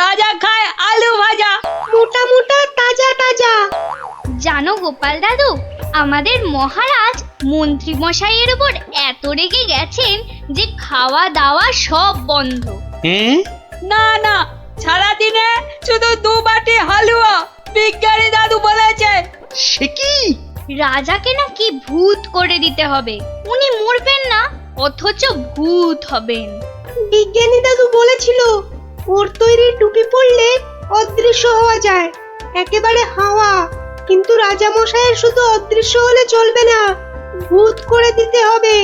রাজা খায় আলু ভাজা, মোটা মোটা তাজা তাজা। জানো গোপাল দাদু, আমাদের মহারাজ মন্ত্রী মশাইয়ের উপর এত রেগে গেছেন যে খাওয়া দাওয়া সব বন্ধ। হ্যাঁ, না না, সারাদিনে শুধু 2 বাটি হালুয়া, বিজ্ঞানী দাদু বলেছে। সে কি? রাজাকে নাকি ভূত করে দিতে হবে, উনি মরবেন না অথচ ভূত হবেন। বিজ্ঞানী দাদু বলেছিল ওর তৈরি টুপি পরলে অদৃশ্য হওয়া যায়, একেবারে হাওয়া। কিন্তু রাজামশাইয়ের শুধু অদৃশ্য হলে চলবে না, ভূত করে দিতে হবে।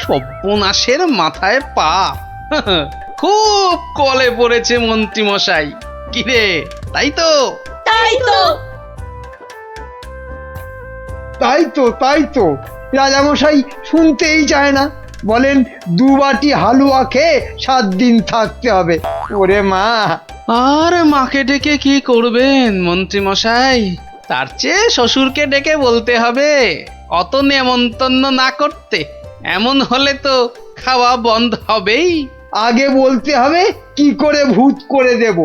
সর্বনাশের মাথায় পা। খুব কলে পড়েছে মন্ত্রী মশাই। কিরে, তাই তো? তাই তো। তাই তো রাজামশাই শুনতেই চায় না, বলেন 2 বাটি হালুয়া খেয়ে 7 দিন থাকতে হবে। ওরে মা! আর মাকে ডেকে কি করবেন মন্ত্রী মশাই? তার চেয়ে শ্বশুরকে ডেকে বলতে হবে অত নেমন্তন্ন না করতে। এমন হলে তো খাওয়া বন্ধ হবেই। আগে বলতে হবে কি করে ভূত করে দেব।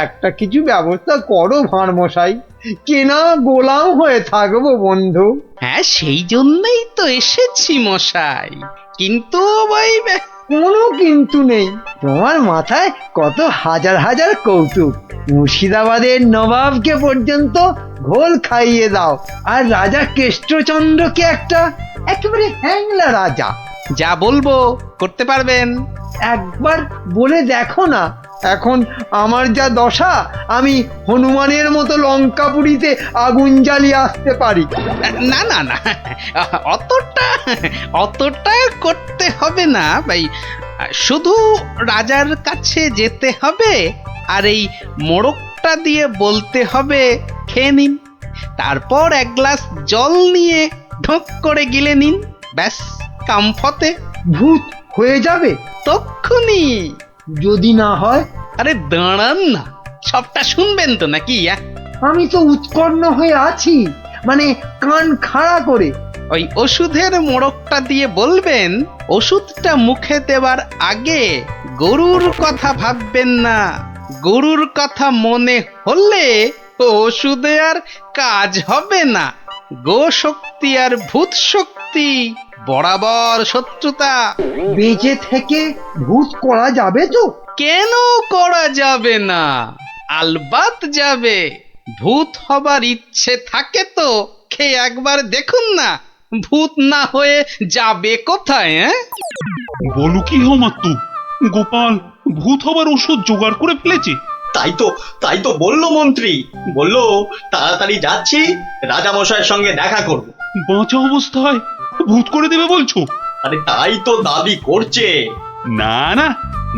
একটা কিছু ব্যবস্থা করো ভাঁড় মশাই, কেনা গোলাম হয়ে থাকবো বন্ধু। হ্যাঁ, সেই জন্যই তো এসেছি মশাই। কিন্তু ওই কোনো কিন্তু নেই, তোমার মাথায় কত হাজার হাজার কৌতুক। মুর্শিদাবাদের নবাবকে পর্যন্ত ঘোল খাইয়ে দাও, আর রাজা কেষ্টচন্দ্রকে একেবারে হ্যাংলা রাজা। যা বলবো করতে পারবেন। একবার বলে দেখো না। এখন আমার যা দশা, আমি হনুমানের মতো লঙ্কাপুরীতে আগুন জ্বালিয়ে আসতে পারি। না না না, অতটা করতে হবে না ভাই। শুধু রাজার কাছে যেতে হবে আর এই মোড়কটা দিয়ে বলতে হবে খেয়ে নিন, তারপর 1 গ্লাস জল নিয়ে ঢোক করে গিলে নিন, ব্যাস কাম ফতে। ভূত হয়ে যাবে তক্ষুনি। যদি না হয়? আরে দাঁড়ান না, সবটা শুনবেন তো নাকি? আমি তো উৎকণ্ঠ হয়ে আছি, মানে কান খাড়া করে। ওই ওষুধের মোড়কটা দিয়ে বলবেন ওষুধটা মুখে দেওয়ার আগে গরুর কথা ভাববেন না। গরুর কথা মনে হলে ওষুধে আর কাজ হবে না। গো শক্তি আর ভূত শক্তি বরাবর শত্রুতা। বেঁচে থেকে ভূত করা যাবে তো? কেন করা যাবে না? আলবাত যাবে। ভূত হবার ইচ্ছে থাকে তো খেয়ে একবার দেখুন না, ভূত না হয়ে যাবে কোথায়? বলো কি মাত্তু, গোপাল ভূত হবার ওষুধ জোগাড় করে ফেলেছে। তাই তো বললো মন্ত্রী, বললো তাড়াতাড়ি যাচ্ছি, রাজামশাইয়ের সঙ্গে দেখা করব। বাঁচা অবস্থায় ভূত করে দেবে বলছো? আরে তাই তো দাবি করছে। না না,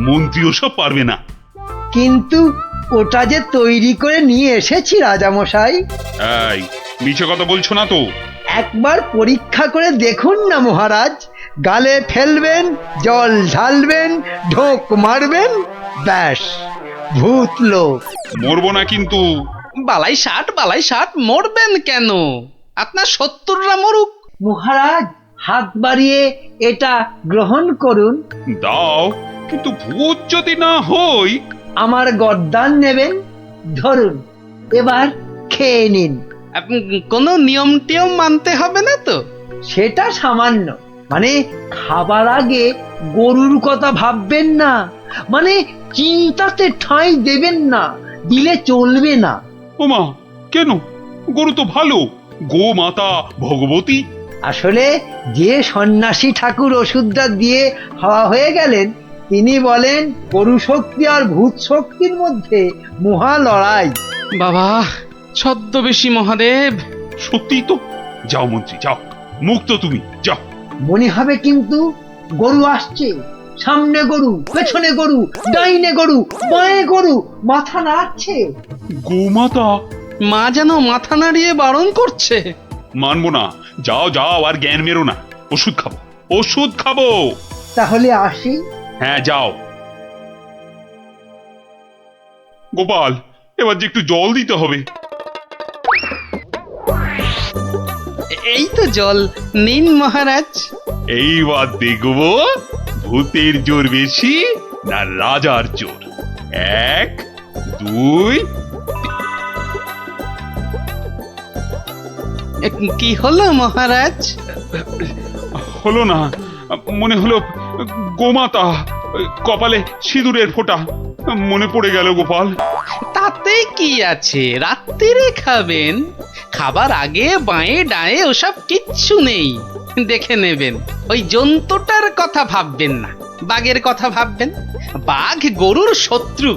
মন্ত্রী ওসব পারবে না। কিন্তু ওটা যে তৈরি করে নিয়ে এসেছি রাজামশাই। এই মিছে কথা বলছো না তো? একবার পরীক্ষা করে দেখুন না মহারাজ। গালে ফেলবেন, জল ঢালবেন, ঢোক মারবেন, ব্যাস ভূত লোক। মরবো না কিন্তু। বালাই ষাট মরবেন কেন? আপনার 70রা মরুক। মহারাজ হাত বাড়িয়ে এটা গ্রহণ করুন। দাও, কিন্তু ভূত যদি না হই? আমার গর্দান নেবেন, ধরুন, এবার খেয়ে নিন। কোনো নিয়ম টিয়ম মানতে হবে না তো? সেটা সামান্য, মানে খাবার আগে গরুর কথা ভাববেন না, মানে চিন্তাতে ঠাঁই দেবেন না, দিলে চলবে না। ওমা, কেন? গরু তো ভালো, গো মাতা ভগবতী। আসলে যে সন্ন্যাসী ঠাকুর ওষুধটা দিয়ে হাওয়া হয়ে গেলেন, তিনি বলেন গরু শক্তি আর ভূত শক্তির মধ্যে মহা লড়াই। বাবা ছদ্মবেশী মহাদেব। সত্যি তো। যাও মন্ত্রী যাও, মুক্ত তুমি, যাও। মনে হবে কিন্তু গরু আসছে, সামনে গরু, পেছনে গরু, ডাইনে গরু, বাঁয়ে গরু, মাথা নাড়ছে। গোমাতা। মা যেন মাথা নাড়িয়ে বারণ করছে। মানবো না, যাও যাও, আর জ্ঞান মেরো না। ওষুধ খাবো। তাহলে আসি। হ্যাঁ যাও। গোপাল, এবার যে একটু জল দিতে হবে। এই তো জল নিন মহারাজ। এইবার দেখবো ভূতের জোর বেশি না রাজার জোর। 1 2 কি হলো মহারাজ? হলো না, মনে হলো গোমাতা, কপালে সিঁদুরের ফোঁটা মনে পড়ে গেল গোপাল। তাতে কি আছে, রাত্রিরে খাবেন, খাবার আগে বাঁয়ে ডায়ে ওসব কিচ্ছু নেই, দেখে নেবেন। ওই জন্তুটার কথা ভাববেন না, বাঘের কথা ভাববেন। বাঘ গরুর শত্রু।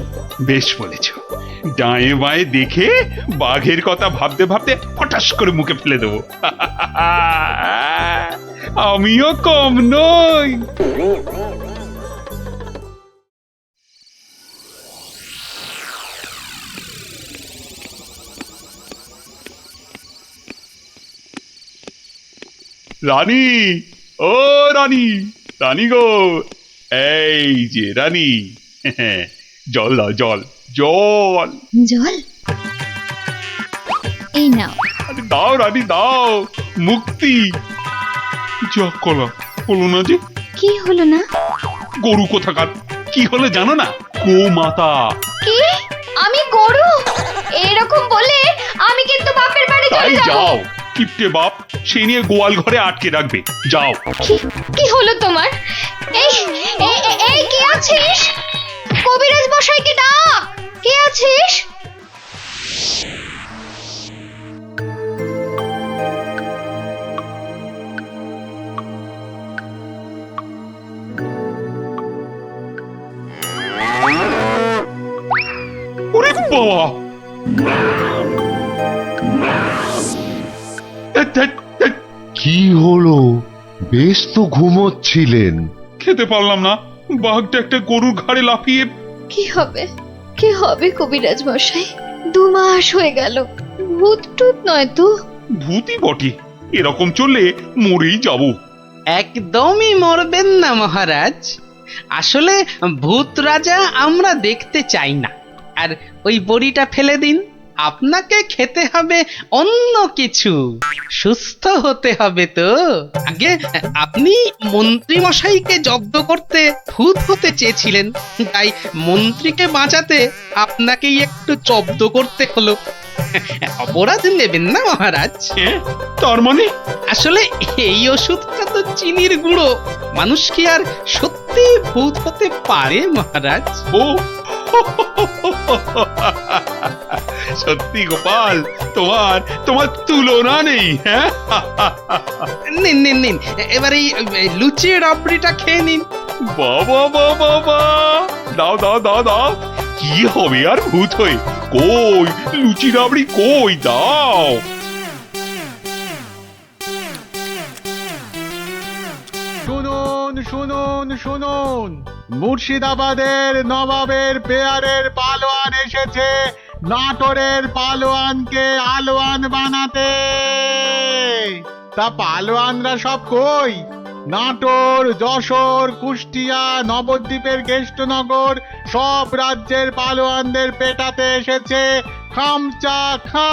বেশ বলেছ, ডায়ে বাঁয়ে দেখে বাঘের কথা ভাবতে ভাবতে ফটাস করে মুখে ফেলে দেবো। আমিও কম নই। রানী, ও রানী, রানী গো, এই যে রানী, জল দাও, জল জল। জল এই নাও। আরে দাও রানী দাও, মুক্তি। যা কলা হলো না যে। কি হলো না? গরু কোথাকার, কি হলো জানো না? গোমাতা। কি? আমি গরু? এরকম বলে আমি কিন্তু বাপের বাড়ি তাই চলে যাব। যাও, কিপটে বাপ সে নিয়ে গোয়াল ঘরে আটকে রাখবে, যাও। কি হলো তোমার? এই এই- এই- এই কে আছিস? কবিরাজ মশাইকে ডাক। কে আছিস? ওরে বাবা, কি হলো? বেশ তো ঘুমোচ্ছিলেন। খেতে পারলাম না, বাঘটা একটা গরুর ঘাড়ে লাফিয়ে। কি হবে? কি হবে কবিরাজ মশাই? 2 মাস হয়ে গেল, ভূত টুত নয় তো? ভূতই বটে, এরকম চললে মরেই যাব। একদমই মরবেন না মহারাজ। আসলে ভূত রাজা আমরা দেখতে চাই না। আর ওই বড়িটা ফেলে দিন, আপনাকে খেতে হবে অন্য কিছু, সুস্থ হতে হবে তো। আগে আপনি মন্ত্রী মশাইকে জব্দ করতে ভূত হতে চেয়েছিলেন, তাই মন্ত্রীকে বাঁচাতে আপনাকেই একটু জব্দ করতে হলো। অপরাধ নেবেন না মহারাজ। তার মানে আসলে এই ওষুধটা তো চিনির গুঁড়ো, মানুষ কি আর সত্যি ভূত হতে পারে মহারাজ? ও সত্যি গোপাল, তোমার তোমার তুলনা নেই। হ্যাঁ, নিন নিন নিন, এবার এই লুচি রাবড়িটা খেয়ে নিন। বাবা বাবা বাবা, দাও দাও দাও দাও। কি হবে আর ভূত হয়ে? কই লুচি রাবড়ি কই, দাও। শুনুন শুনুন শুনুন, মুর্শিদাবাদের নবাবের পেয়ারের পালোয়ান এসেছে নাটোরের পালোয়ানকে আলোয়ান বানাতে। তা পালোয়ানরা সব কই? নাটোর, যশোর, কুষ্টিয়া, নবদ্বীপের কেষ্টনগর সব রাজ্যের পালোয়ানদের পেটাতে এসেছে খামচা খান।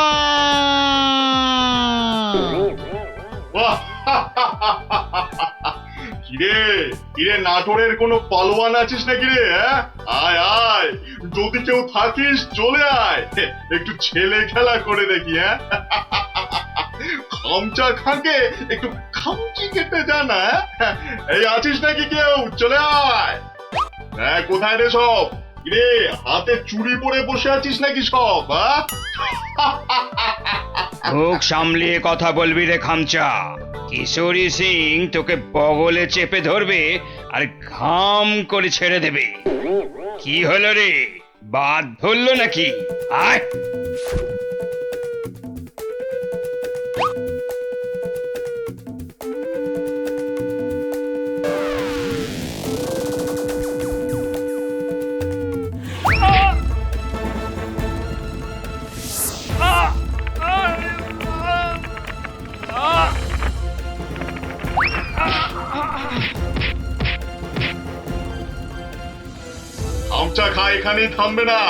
কিরে কিরে, নাটোরের কোনো পালোয়ান আছিস নাকি রে? আয় আয়, যদি কেউ থাকিস চলে আয়, একটু ছেলে খেলা করে দেখি। খামচা খাকে একটু খামচি কেটে জানা। এই আছিস নাকি কেউ? চলে আয়। কোথায় রে সব? কিরে হাতে চুড়ি পরে বসে আছিস নাকি সব? মুখ সামলিয়ে কথা বলবি রে খামচা। কিশোরী সিং তোকে বগলে চেপে ধরবে আর ঘাম করে ছেড়ে দেবে। কি হলো রে, বাদ ধরলো নাকি? আয়। খামচা খা এখানেই থামবে না।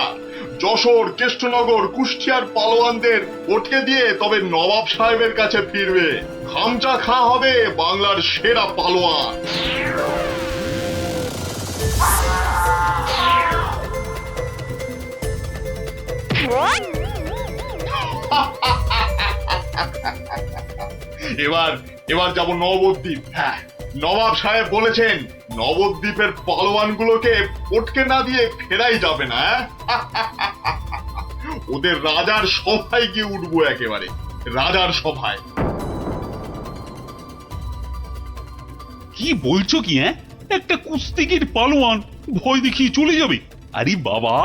যশোর, কেষ্টনগর, কুষ্টিয়ার পালোয়ানদের ওঠে দিয়ে তবে নবাব সাহেবের কাছে ফিরবে। খামচা খা হবে বাংলার সেরা পালোয়ান। এবার এবার যাব নবদ্বীপ। হ্যাঁ, নবাব সাহেব বলেছেন নবদ্বীপের পালোয়ানগুলোকে পটকে না দিয়ে ফেরাই যাবে না। ওদের রাজার সভায় গিয়ে উঠবো, একেবারে রাজার সভায়। কি বলছো কি? একটা কুস্তিগির পালোয়ান ভয় দেখিয়ে চলে যাবে? আরে বাবা,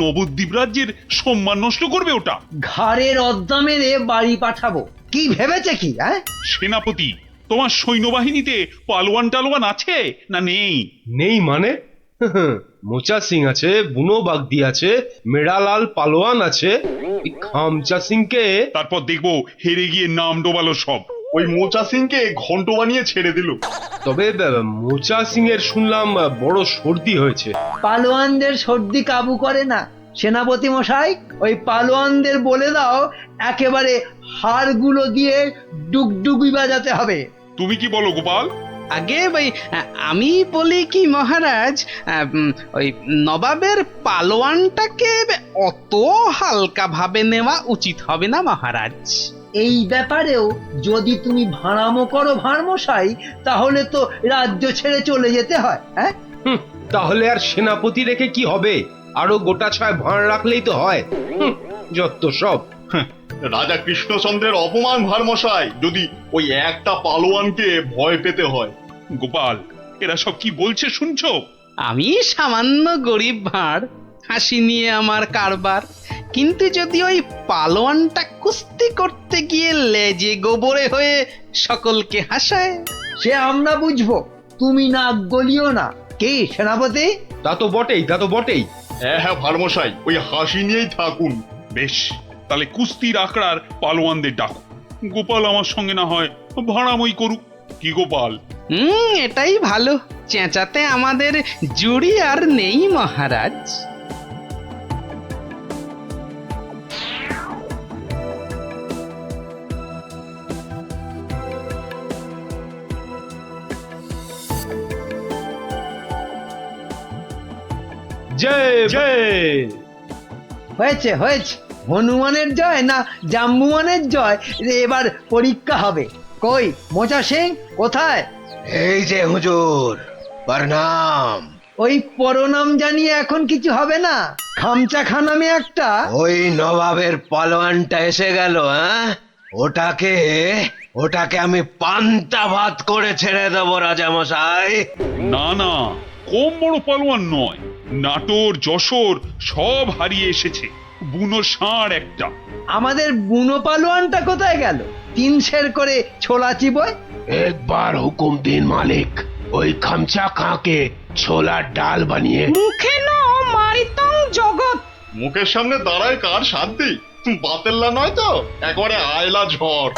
নবদ্বীপ রাজ্যের সম্মান নষ্ট করবে ওটা। ঘাড়ের অদ্দা মেরে বাড়ি পাঠাবো। কি ভেবেছে কি? হ্যাঁ, সেনাপতি, তোমার সৈন্যবাহিনীতে পালোয়ান টালোয়ান আছে না নেই? নেই মানে? মোচা সিং আছে, বুনো বাগদি আছে, মেড়ালাল পালোয়ান আছে, এই খামচা সিংকে। তারপর দেখবো হেরে গিয়ে নাম ডোবালো সব। ওই মোচা সিংকে ঘন্ট বানিয়ে ছেড়ে দিল। তবে মোচা সিং এর শুনলাম বড় সর্দি হয়েছে। পালোয়ানদের সর্দি কাবু করে না সেনাপতি মশাই। ওই পালোয়ানদের বলে দাও একেবারে হাড়গুলো দিয়ে ডুগডুগি বাজাতে হবে। তুমি কি বলো গোপাল? আগে ভাই আমি বলি কি মহারাজ, ওই নবাবের পালোয়ানটাকে অত হালকা ভাবে নেওয়া উচিত হবে না মহারাজ। এই ব্যাপারেও যদি তুমি ভাড়ামো করো ভাড়মশাই, তাহলে তো রাজ্য ছেড়ে চলে যেতে হয়। হ্যাঁ, তাহলে আর সেনাপতি রেখে কি হবে? আরো গোটা ছয় ভাঁড় রাখলেই তো হয়। যত সব। রাজা কৃষ্ণচন্দ্রের অপমান ভারমশাই, যদি ওই একটা পালোয়ানকে ভয় পেতে হয়। গোপাল, এরা সব কি বলছে শুনছো? আমি সামান্য গরিব ভাঁড়, হাসি নিয়ে আমার কারবার, কিন্তু যদি ওই পালোয়ানটা কুস্তি করতে গিয়ে লেজে গোবরে হয়ে সকলকে হাসায়, সে আমরা বুঝবো, তুমি নাক গলিও না। কি সেনাপতি? তা তো বটেই, তা তো বটেই। হ্যাঁ হ্যাঁ ভারমশাই, ওই হাসি নিয়েই থাকুন। বেশ, তাহলে কুস্তির আখড়ার পালোয়ানদের ডাকো। গোপাল আমার সঙ্গে না হয় ভাড়ামই করুক। কি গোপাল? এটাই ভালো। চেঁচাতে আমাদের জুড়ি আর নেই মহারাজ। জয় জয়। হয়েছে হয়েছে, হনুমানের জয় না জাম্বুয়ানের জয় এবার পরীক্ষা হবে। কই মোচা সিং কোথায়? এই যে হুজুর, প্রণাম। ওই পরনাম জানিয়ে এখন কিছু হবে না। খামচা খানামে একটা ওই নবাবের পালোয়ানটা এসে গেল। ওটাকে আমি পান্তা ভাত করে ছেড়ে দেবো রাজামশাই। না না, কম বড় পালোয়ান নয়। নাটোর যশোর সব হারিয়ে এসেছে, বুনো ষাঁড় একটা। আমাদের বুনো পালোয়ানটা কোথায় গেল? 3 সের করে ছোলা চিবোয়। একবার হুকুম দিন মালিক, ওই খামচা খাঁকে ছোলার ডাল বানিয়ে। মুখে ন মারিতং জগৎ। মুখের সামনে দাঁড়ায় কার শান্তি? বাতেল্লা নয় তো, একবারে আয়লা ঝড়।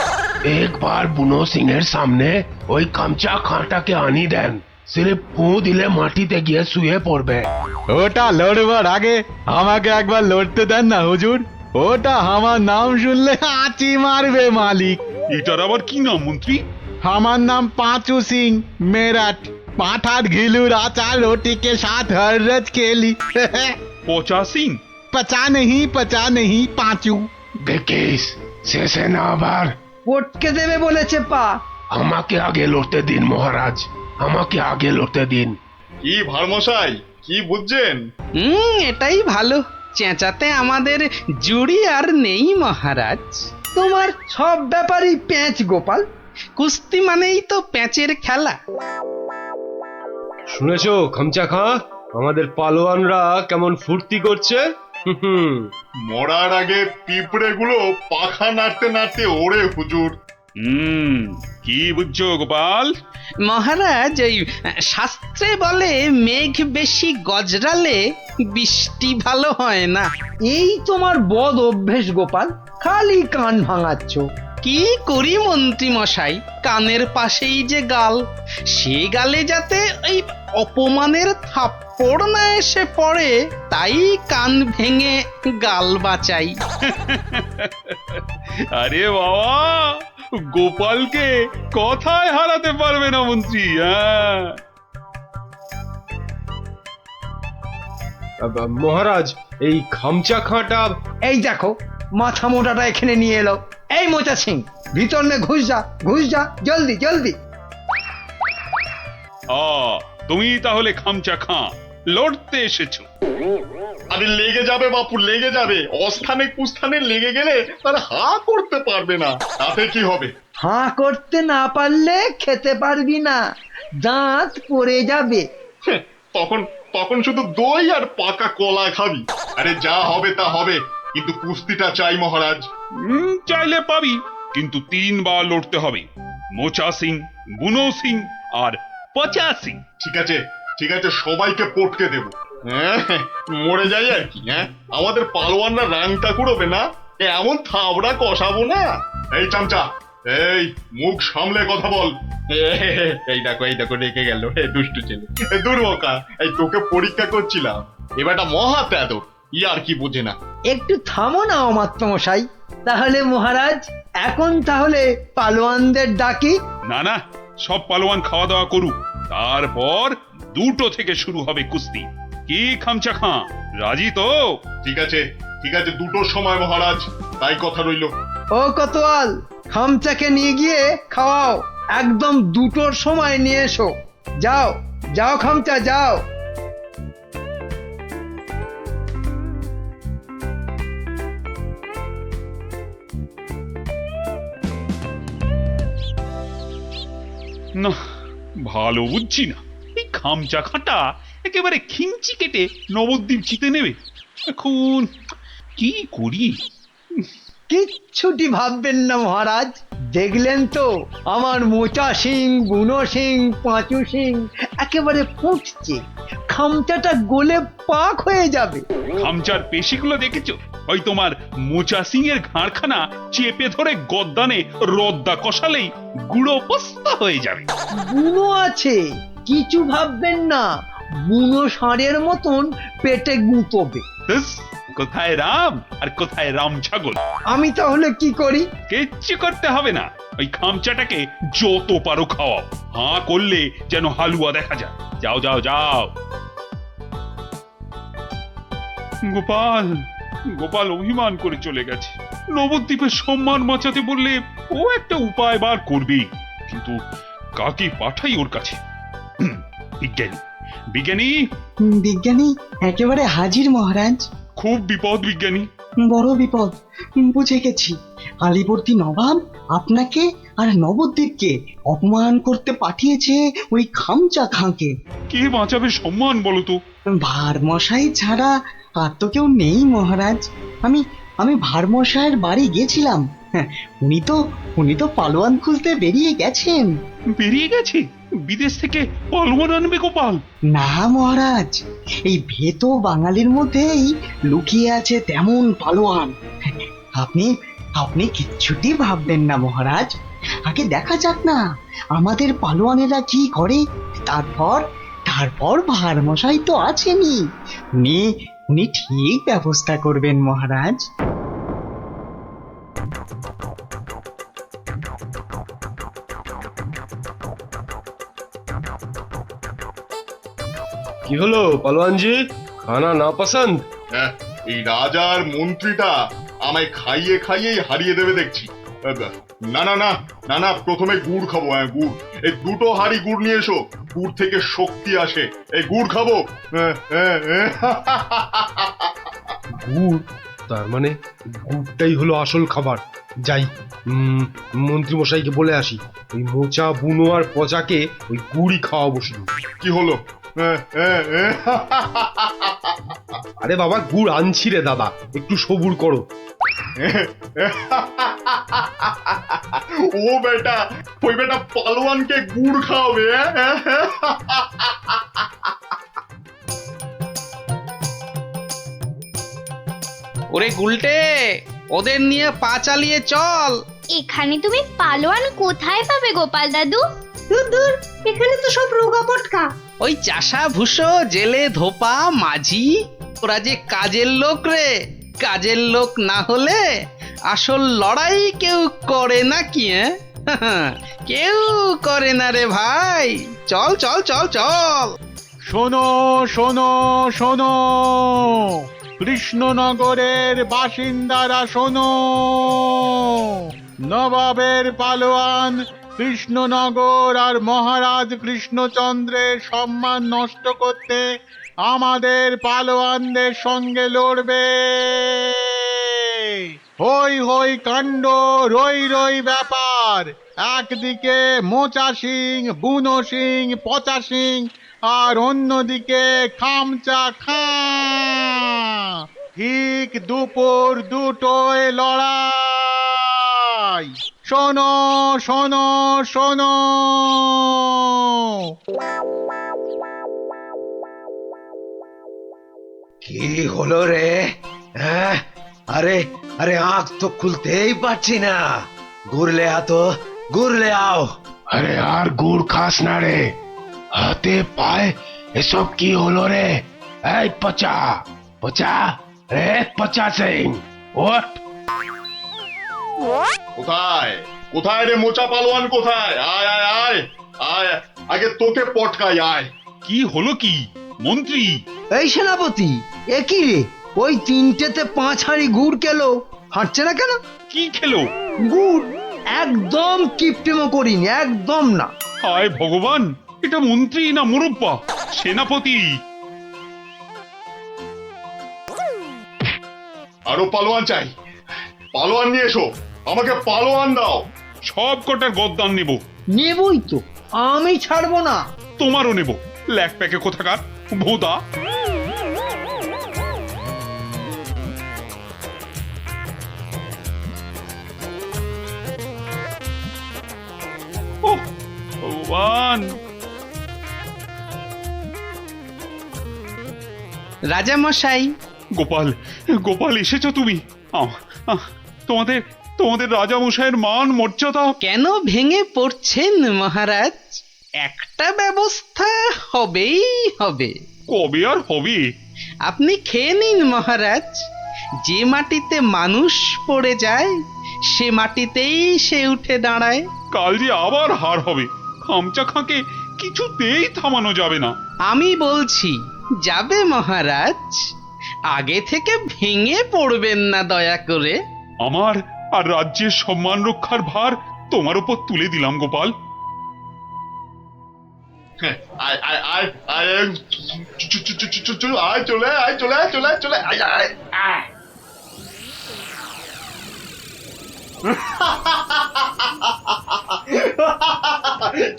একবার বুনো সিং এর সামনে ওই খামচা খাঁটাকে আনি দেন, সিরিফ ফু দিলে মাটিতে গিয়ে শুয়ে পড়বে। ওটা লড়বার আগে আমাকে একবার লড়তে দেন না হুজুর। ওটা আমার নাম শুনলে আঁচি মারবে মালিক। এটার আবার কি নাম মন্ত্রী? আমার নাম पांचू सिंह मेरठ। पाठार घिलूर आचार रोटी के साथ हर रज खेली। পচা সিং? पचा नहीं पांचू। দেখিস শেষে না আবার পটকে দেবে বলেছে পা। আমাকে আগে লড়তে দিন মহারাজ, আমাকে আগে লড়তে দিন। কি ভারমশাই, কি বুঝছেন? এটাই ভালো। চেঁচাতে আমাদের জুড়ি আর নেই মহারাজ। তোমার সব ব্যাপারই প্যাঁচ গোপাল। কুস্তি মানেই তো প্যাঁচের খেলা। শুনেছো খামচা খাঁ, আমাদের পালোয়ানরা কেমন ফুর্তি করছে? মরার আগে পিঁপড়ে গুলো পাখা নাড়তে নাড়তে ওড়ে হুজুর। কি বুঝছো গোপাল? মহারাজ, ওই শাস্ত্রে বলে মেঘ বেশি গজরালে বৃষ্টি ভালো হয় না। এই তোমার বদ অভ্যেস গোপাল, খালি কান ভাঙাচ্ছ। কি করি মন্ত্রী মশাই, কানের পাশেই যে গাল, সে গালে যাতে ওই অপমানের থাপ্পড় না এসে পড়ে, তাই কান ভেঙে গাল বাঁচাই। আরে বাবা, গোপালকে কথায় হারাতে পারবে না মন্ত্রী। মহারাজ, এই খামচা খাঁটা। এই দেখো, মাথা মোটাটা এখানে নিয়ে এলো। এই মোচা সিং, ভিতর নে, ঘুষ যা জলদি জলদি। তুমি তাহলে খামচা খাঁ লড়তে এসেছো? আরে লেগে যাবে বাপু, লেগে যাবে। অস্থানে কুস্থানে লেগে গেলে তার হা করতে পারবে না, তাতে কি হবে? হাঁ করতে না পারলে খেতে পারবি না, দাঁত পড়ে যাবে। তখন তখন শুধু দই আর পাকা কলা খাবি। আরে যা হবে তা হবে, কিন্তু কুস্তিটা চাই মহারাজ। চাইলে পাবি, কিন্তু 3 বার লড়তে হবে। মোচা সিং, বুনো সিং আর পচা সিং। ঠিক আছে ঠিক আছে, সবাইকে পটকে দেব। মরে যাই আর কি। আমাদের পালোয়ানরা রাংটা কুড়োবে না, এমন থাবড়া কষাবো না। এই চামচা, এই মুখ সামলে কথা বল। এই দেখো রেখে গেল দুষ্টু ছেলে, দুর্মকা। এই তোকে পরীক্ষা করছিলাম, এবারটা মহা তেদর, আর কি বোঝে না। একটু থামো না অমাত্যমশাই। তাহলে মহারাজ, এখন তাহলে পালোয়ানদের ডাকি? না, সব পালোয়ান খাওয়া দাওয়া করুক, তারপর 2টো থেকে শুরু হবে কুস্তি। কি খামচা খাঁ, রাজি তো? ঠিক আছে 2টোর সময় মহারাজ, তাই কথা রইল। ও কোতোয়াল, খামচাকে নিয়ে গিয়ে খাওয়াও, একদম 2টোর সময় নিয়ে এসো। যাও খামচা যাও। না, ভালো বুঝছি না। এই খামচা খাঁটা একেবারে খিঞ্চি কেটে নবদ্বীপ জিতে নেবে। এখন কি করি? কিচ্ছুটি ভাববেন না মহারাজ, দেখলেন তো আমার মোচা সিং, বুনো সিং, পাঁচু সিং একেবারে ফুটছে। খামচাটা গলে পাক হয়ে যাবে। খামচার পেশিগুলো দেখেছো? ওই তোমার মোচা সিং এর ঘাড়খানা চেপে ধরে গদ্দানে রদ্দা কষালেই গুঁড়ো পস্তা হয়ে যাবে। বুনো আছে, কিছু ভাববেন না, বুনো ষাঁড়ের মতন পেটে গুঁতবে। কোথায় রাম আর কোথায় রাম ছাগল? আমি তাহলে কি করি? কিচ্ছু করতে হবে না, ওই খামচাটাকে যত পারো খাওয়াও। হাঁ করলে যেন হালুয়া দেখা যায়। যাও। গোপাল অভিমান করে চলে গেছে। নবদ্বীপের সম্মান বাঁচাতে বললে ও একটা উপায় বার করবেই, কিন্তু কাকে পাঠাই ওর কাছে? বিজ্ঞানী একেবারে হাজির মহারাজ। খুব বিপদ বিজ্ঞানী, বড় বিপদ। বুঝে গেছি, আলীবর্দী নবাব আপনাকে আর নবদ্বীপকে অপমান করতে পাঠিয়েছে ওই খামচা খাঁকে। কে বাঁচাবে সম্মান বলো তো? ভারমশাই ছাড়া আর তো কেউ নেই মহারাজ। আমি ভারমশাইয়ের বাড়ি গেছিলাম। উনি তো পালোয়ান খুঁজতে বেরিয়ে গেছেন। বেরিয়ে গেছে? বিদেশ থেকে পালোয়ান আনবে গোপাল? না মহারাজ, এই ভেতো বাঙালির মধ্যেই লুকিয়ে আছে তেমন পালোয়ান। আপনি কিচ্ছুটি ভাববেন না মহারাজ, আগে দেখা যাক না আমাদের পালোয়ানেরা কি করে। তারপর ভারমশাই তো আছেনই, উনি ঠিক ব্যবস্থা করবেন মহারাজ। কি হলো পালোয়ানজি, খানা না পছন্দ? এই রাজার মন্ত্রীটা আমায় খাইয়ে খাইয়েই হারিয়ে দেবে দেখছি। না, প্রথমে গুড় খাবো। গুড়, এই 2টো হাঁড়ি গুড় নিয়ে এসো। গুড় থেকে শক্তি আসে, এই গুড় খাবো। গুড়? তার মানে গুড়টাই হলো আসল খাবার। যাই, মন্ত্রী মশাইকে বলে আসি, ওই মোচা, বুনো আর পচাকে ওই গুড়ই খাওয়াবো শুধু। কি হলো? আরে বাবা, গুড় আনছি রে দাদা, একটু সবুর করো। ও বেটা, ওই বেটা পালোয়ানকে গুড় খাওয়াবে? ওরে গুলটে, ওদের নিয়ে পা চালিয়ে চল। এখানে তুমি পালোয়ান কোথায় পাবে গোপাল দাদু? দূর, এখানে তো সব রোগা পটকা। ওই চাষা ভুষো, জেলে ধোপা, মাঝি, ওরা যে কাজের লোক রে। কাজের লোক না হলে আসল লড়াই কেউ করে না কি? কেউ করে না রে ভাই। চল। শোনো, কৃষ্ণনগরের বাসিন্দারা শোনো। নবাবের পালোয়ান কৃষ্ণনগর আর মহারাজ কৃষ্ণচন্দ্রের সম্মান নষ্ট করতে আমাদের পালোয়ানদের সঙ্গে লড়বে। হই হই কাণ্ড, রই রই ব্যাপার। একদিকে মোচা সিং, বুনো সিং, পচা সিং, আর অন্যদিকে খামচা খাঁ। ঠিক দুপুর দুটোয় লড়াই। শোনো শোনো শোনো। কি হলো রে? হ্যাঁ, আরে আরে আঁখ তো খুলতেই পারছি না। ঘুরলে আতো, ঘুরলে আও। আরে আর গুড় খাস না রে, হাতে পায়ে এসব কি হলো রে? এই পচা পচা, রে পচা সিং, ওঠ। কোথায় কোথায় রে মোচা পালোয়ান, কোথায়? আয় আয় আয় আয়, আগে তোকে পটকাই, আয়। কি হলো কি মন্ত্রী? এই সেনাপতি, এ কি রে? ওই তিনটেতে 5 হাঁড়ি গুড় খেলো, হাঁটছে না কেন? কি খেলো? গুড়। একদম কিপটেমো করিনি, একদম না। হায় ভগবান, এটা মন্ত্রী না মুরব্বা? সেনাপতি। আরো পালোয়ান চাই, পালোয়ান নিয়ে এসো, আমাকে পালোয়ান দাও। সব কটার গদ্দান নেব। নেবই তো, আমি ছাড়বো না। তোমারও নেব, ল্যাক প্যাকে কোথাকার ভোদা। ওহ, ভগবান। রাজামশাই। গোপাল, গোপাল এসেছো তুমি? তোমাদের তোমাদের রাজামশাইয়ের মান মর্যাদা কেন ভেঙে পড়ছেন মহারাজ? একটা ব্যবস্থা হবেই হবে। কবে আর হবে? আপনি খেয়ে নিন মহারাজ। যে মাটিতে মানুষ পড়ে যায় সে মাটিতেই সে উঠে দাঁড়ায়। কাল যে আবার হার হবে, খামচা খাঁকে কিছুতেই থামানো যাবে না। আমি বলছি যাবে মহারাজ। আগে থেকে ভেঙে পড়বেন না দয়া করে। আমার আর রাজ্যের সম্মান রক্ষার ভার তোমার উপর তুলে দিলাম গোপাল। আয় আয় আয় আয়, আয় চলে আয়, চলে আয়, চলে আয়, চলে আয় আয় আয়।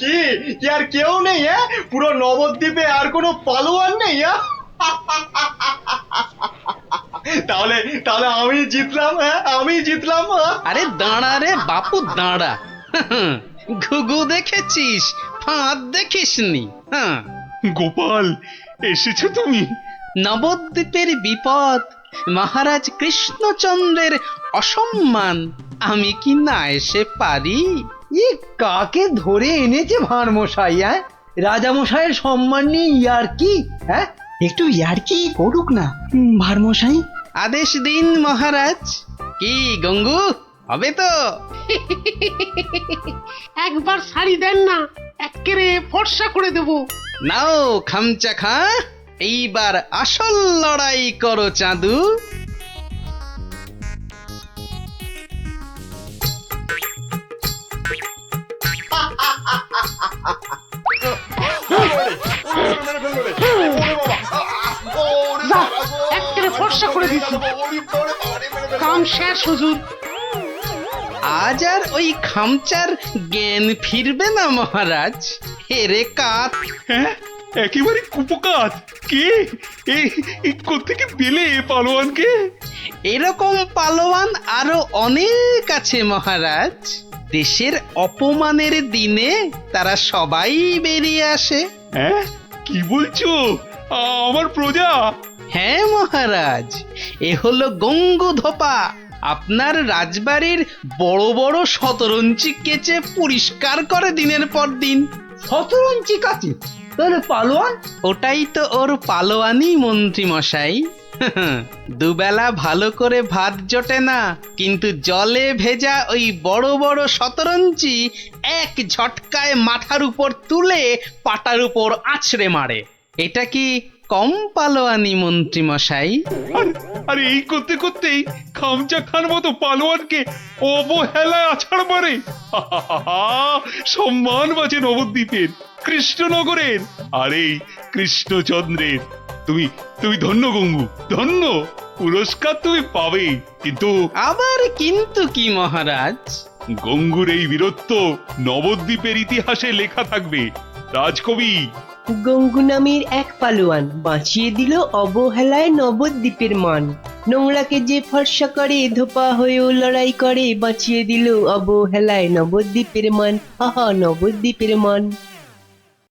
কি কি আর কেউ নেই? হ্যাঁ, পুরো নবদ্বীপে আর কোনো পালোয়ান নেই? তাহলে তাহলে আমি জিতলাম। হ্যাঁ, আমি জিতলাম। আরে দাঁড়া রে বাপু, দাঁড়া। ঘুঘু দেখেছিস, ফাঁদ দেখিসনি। হ্যাঁ গোপাল, এসেছো তুমি? নবদ্বীপের বিপদ, মহারাজ কৃষ্ণচন্দ্রের অসম্মান, আমি কি না এসে পারি? ই কাকে ধরে এনেছে ভাঁড় মশাই? হ্যাঁ, রাজামশাইয়ের সম্মান নিয়ে ইয়ার্কি? হ্যাঁ, একটু ইয়ার্কি করুক না ভারমশাই। আদেশ দিন মহারাজ। কি গঙ্গু, হবে তো? একবার শাড়ি দেন না, একেবারে ফর্সা করে দেব। নাও খামচা খা, এইবার আসল লড়াই করো চাঁদু। একেবারে ফর্সা করে দিচ্ছি, কাম শেষ হুজুর। আজ আর ওই খামচার জ্ঞান ফিরবে না মহারাজ। হেরে কাত। হ্যাঁ, একেবারে কুপকাত। কে এই কোত্থেকে পেলে পালোয়ানকে? এরকম পালোয়ান আরো অনেক আছে মহারাজ। দেশের অপমানের দিনে তারা সবাই বেরিয়ে আসে। হ্যাঁ, কি বলছো? আমার প্রজা? হ্যাঁ মহারাজ, এ হলো গঙ্গু ধোপা। আপনার রাজবাড়ির বড় বড় শতরঞ্চি কেচে পরিষ্কার করে দিনের পর দিন। শতরঞ্চি কাছে? তাহলে পালোয়ান? ওটাই তো ওর পালোয়ানি মন্ত্রী মশাই। দুবেলা ভালো করে ভাত জোটে না, কিন্তু জলে ভেজা ওই বড় বড় শতরঞ্চি এক ঝটকায় মাথার উপর তুলে পাটার উপর আছড়ে মারে। এটা কি কম পালোয়ানি মন্ত্রী মশাই। আরে এই করতে করতেই খামচা খান মতো পালোয়ানকে অবহেলায় আছাড় মারে। সম্মান বাঁচে নবদ্বীপের, কৃষ্ণনগরের, আর এই কৃষ্ণচন্দ্রের। তুমি তুমি ধন্য গঙ্গু, ধন্য। পুরস্কার তুমি পাবে, কিন্তু আবার কিন্তু কি মহারাজ? গঙ্গুর এই বীরত্ব নবদ্বীপের ইতিহাসে লেখা থাকবে। রাজকবি, গঙ্গু নামের এক পালোয়ান বাঁচিয়ে দিল অবহেলায় নবদ্বীপের মান। নোংরাকে যে ফর্সা করে ধোপা হয়েও লড়াই করে বাঁচিয়ে দিল অবহেলায় নবদ্বীপের মান। আহা নবদ্বীপের মান।